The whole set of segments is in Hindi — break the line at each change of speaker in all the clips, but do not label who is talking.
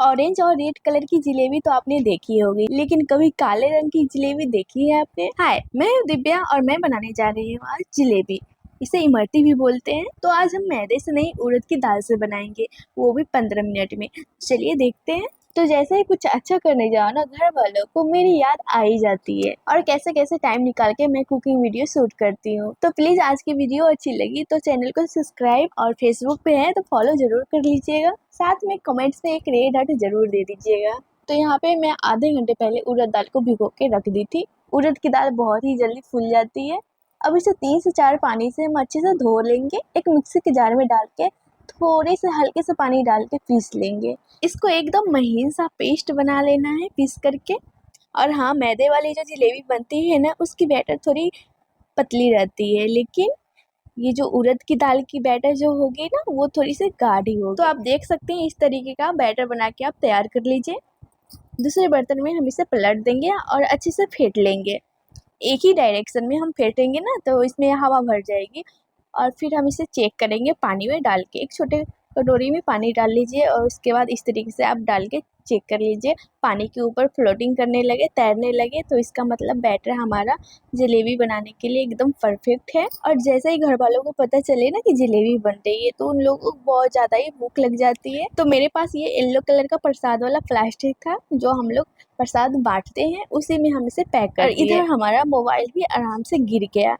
ऑरेंज और रेड कलर की जलेबी तो आपने देखी होगी, लेकिन कभी काले रंग की जलेबी देखी है आपने? हाय, मैं हूँ दिव्या और मैं बनाने जा रही हूँ आज जलेबी। इसे इमरती भी बोलते हैं। तो आज हम मैदे से नहीं, उड़द की दाल से बनाएंगे, वो भी 15 मिनट में। चलिए देखते हैं। तो जैसे ही कुछ अच्छा करने जाओ ना, घर वालों को मेरी याद आ ही जाती है और कैसे कैसे टाइम निकाल के मैं कुकिंग वीडियो शूट करती हूँ। तो प्लीज आज की वीडियो अच्छी लगी तो चैनल को सब्सक्राइब और फेसबुक पे है तो फॉलो जरूर कर लीजिएगा। साथ में कमेंट्स में एक रेड हार्ट जरूर दे दीजिएगा। तो यहाँ पे मैं आधे घंटे पहले उड़द दाल को भिगो के रख दी थी। उड़द की दाल बहुत ही जल्दी फूल जाती है। अब इसे 3 से 4 पानी से हम अच्छे से धो लेंगे। एक मिक्सी के जार में डाल के थोड़े से हल्के से पानी डाल के पीस लेंगे। इसको एकदम महीन सा पेस्ट बना लेना है पीस करके। और हाँ, मैदे वाली जो जलेबी बनती है ना, उसकी बैटर थोड़ी पतली रहती है, लेकिन ये जो उड़द की दाल की बैटर जो होगी ना, वो थोड़ी सी गाढ़ी होगी। तो आप देख सकते हैं, इस तरीके का बैटर बना के आप तैयार कर लीजिए। दूसरे बर्तन में हम इसे पलट देंगे और अच्छे से फेंट लेंगे। एक ही डायरेक्शन में हम फेंटेंगे ना, तो इसमें हवा भर जाएगी। और फिर हम इसे चेक करेंगे पानी में डाल के। एक छोटे कटोरी में पानी डाल लीजिए और उसके बाद इस तरीके से आप डाल के चेक कर लीजिए। पानी के ऊपर फ्लोटिंग करने लगे, तैरने लगे, तो इसका मतलब बैटर हमारा जलेबी बनाने के लिए एकदम परफेक्ट है। और जैसे ही घर वालों को पता चले ना कि जलेबी बन रही है, तो उन लोगों को बहुत ज़्यादा ही भूख लग जाती है। तो मेरे पास ये येलो कलर का प्रसाद वाला प्लास्टिक था, जो हम लोग प्रसाद बांटते हैं, उसी में हम इसे पैक कर दिए। इधर हमारा मोबाइल भी आराम से गिर गया।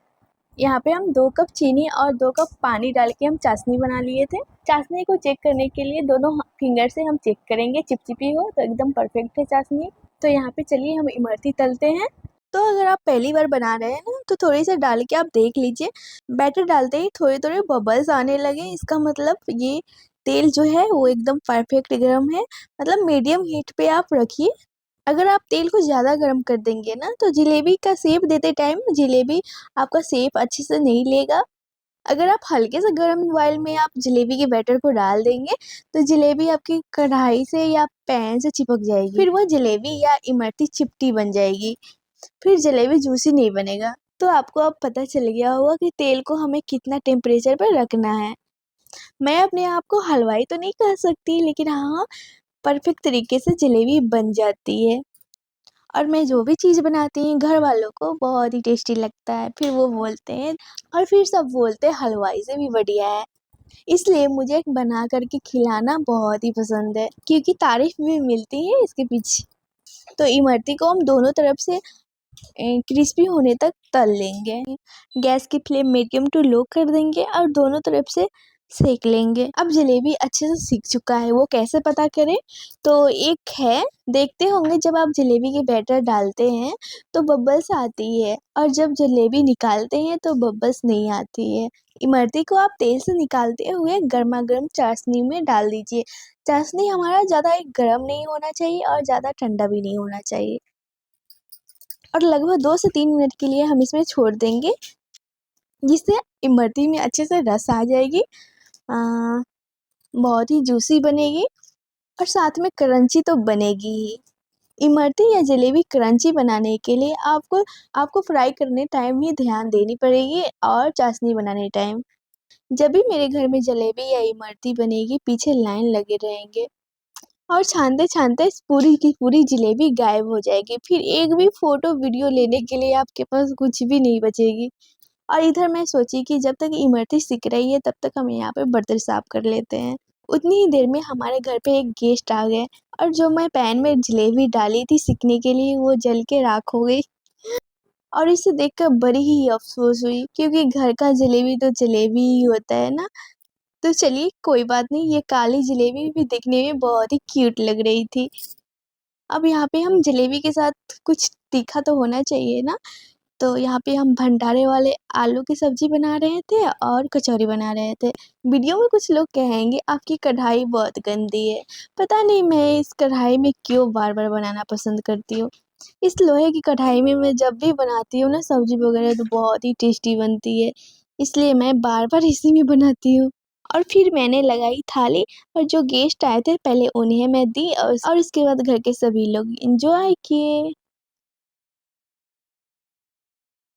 यहाँ पे हम 2 कप चीनी और 2 कप पानी डाल के हम चाशनी बना लिए थे। चाशनी को चेक करने के लिए दोनों फिंगर से हम चेक करेंगे, चिपचिपी हो तो एकदम परफेक्ट है चाशनी। तो यहाँ पे चलिए हम इमरती तलते हैं। तो अगर आप पहली बार बना रहे हैं ना, तो थोड़ी सी डाल के आप देख लीजिए। बैटर डालते ही थोड़े थोड़े बबल्स आने लगे, इसका मतलब ये तेल जो है वो एकदम परफेक्ट गर्म है। मतलब मीडियम हीट पे आप रखिए। अगर आप तेल को ज़्यादा गर्म कर देंगे ना, तो जलेबी का शेप देते टाइम जलेबी आपका शेप अच्छे से नहीं लेगा। अगर आप हल्के से गर्म ऑयल में आप जलेबी के बैटर को डाल देंगे, तो जलेबी आपकी कढ़ाई से या पैन से चिपक जाएगी। फिर वो जलेबी या इमरती चिपटी बन जाएगी। फिर जलेबी जूसी नहीं बनेगा। तो आपको अब पता चल गया होगा कि तेल को हमें कितना टेम्परेचर पर रखना है। मैं अपने आप को हलवाई तो नहीं कह सकती, लेकिन हाँ, परफेक्ट तरीके से जलेबी बन जाती है। और मैं जो भी चीज़ बनाती हूँ, घर वालों को बहुत ही टेस्टी लगता है। फिर वो बोलते हैं, और फिर सब बोलते हैं हलवाई से भी बढ़िया है। इसलिए मुझे बना करके खिलाना बहुत ही पसंद है, क्योंकि तारीफ भी मिलती है इसके पीछे। तो इमरती को हम दोनों तरफ से क्रिस्पी होने तक तल लेंगे। गैस की फ्लेम मीडियम टू लो कर देंगे और दोनों तरफ से सेक लेंगे। अब जलेबी अच्छे से सीख चुका है, वो कैसे पता करें? तो एक है, देखते होंगे जब आप जलेबी के बैटर डालते हैं तो बबल्स आती है, और जब जलेबी निकालते हैं तो बबल्स नहीं आती है। इमरती को आप तेल से निकालते हुए गर्मा गर्म चाशनी में डाल दीजिए। चाशनी हमारा ज़्यादा गर्म नहीं होना चाहिए और ज़्यादा ठंडा भी नहीं होना चाहिए। और लगभग 2 से 3 मिनट के लिए हम इसमें छोड़ देंगे, जिससे इमरती में अच्छे से रस आ जाएगी। बहुत ही जूसी बनेगी और साथ में क्रंची तो बनेगी ही। इमरती या जलेबी क्रंची बनाने के लिए आपको फ्राई करने टाइम ही ध्यान देनी पड़ेगी, और चाशनी बनाने टाइम। जब भी मेरे घर में जलेबी या इमरती बनेगी, पीछे लाइन लगे रहेंगे और छानते छानते पूरी की पूरी जलेबी गायब हो जाएगी। फिर एक भी फोटो वीडियो लेने के लिए आपके पास कुछ भी नहीं बचेगी। और इधर मैं सोची कि जब तक इमरती सिक रही है, तब तक हम यहाँ पे बर्तन साफ कर लेते हैं। उतनी ही देर में हमारे घर पे एक गेस्ट आ गए, और जो मैं पैन में जलेबी डाली थी सिकने के लिए, वो जल के राख हो गई। और इसे देखकर बड़ी ही अफसोस हुई, क्योंकि घर का जलेबी तो जलेबी ही होता है ना। तो चलिए कोई बात नहीं, ये काली जलेबी भी दिखने में बहुत ही क्यूट लग रही थी। अब यहाँ पे हम जलेबी के साथ कुछ तीखा तो होना चाहिए ना, तो यहाँ पे हम भंडारे वाले आलू की सब्जी बना रहे थे और कचौरी बना रहे थे। वीडियो में कुछ लोग कहेंगे आपकी कढ़ाई बहुत गंदी है। पता नहीं मैं इस कढ़ाई में क्यों बार बार बनाना पसंद करती हूँ। इस लोहे की कढ़ाई में मैं जब भी बनाती हूँ ना सब्जी वगैरह, तो बहुत ही टेस्टी बनती है। इसलिए मैं बार बार इसी में बनाती हूँ। और फिर मैंने लगाई थाली, और जो गेस्ट आए थे पहले उन्हें मैं दी, और उसके बाद घर के सभी लोग एंजॉय किए।